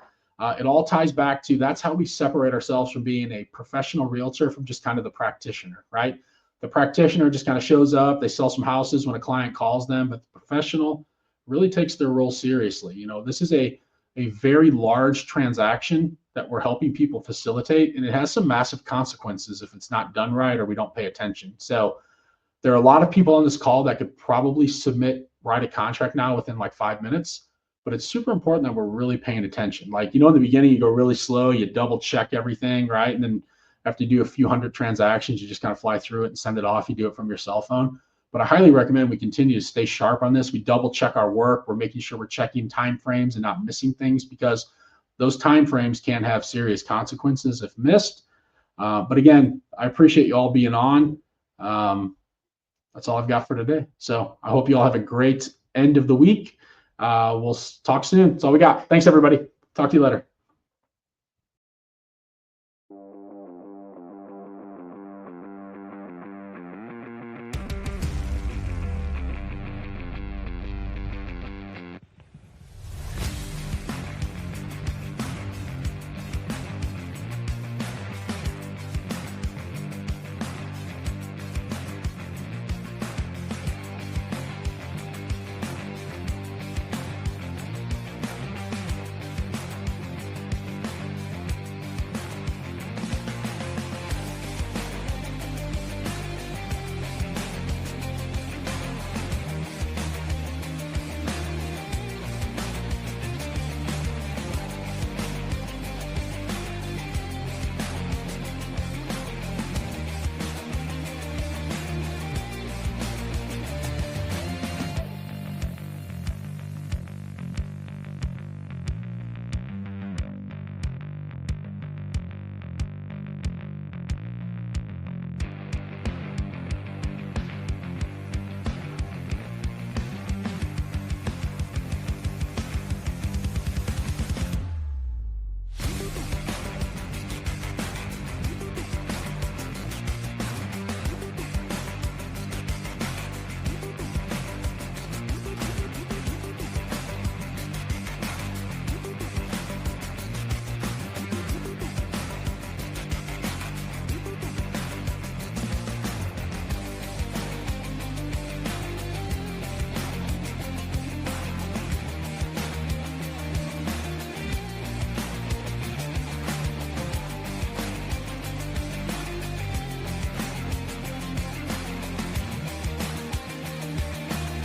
It all ties back to that's how we separate ourselves from being a professional realtor from just kind of the practitioner, right? The practitioner just kind of shows up. They sell some houses when a client calls them, but the professional really takes their role seriously. You know, this is a very large transaction that we're helping people facilitate, and it has some massive consequences if it's not done right or we don't pay attention. So there are a lot of people on this call that could probably write a contract now within like 5 minutes, but it's super important that we're really paying attention. Like, you know, in the beginning, you go really slow, you double check everything, right? And then after you do a few hundred transactions, you just kind of fly through it and send it off. You do it from your cell phone. But I highly recommend we continue to stay sharp on this. We double check our work. We're making sure we're checking time frames and not missing things, because those time frames can have serious consequences if missed. But again, I appreciate you all being on. That's all I've got for today. So I hope you all have a great end of the week. We'll talk soon. That's all we got. Thanks, everybody. Talk to you later.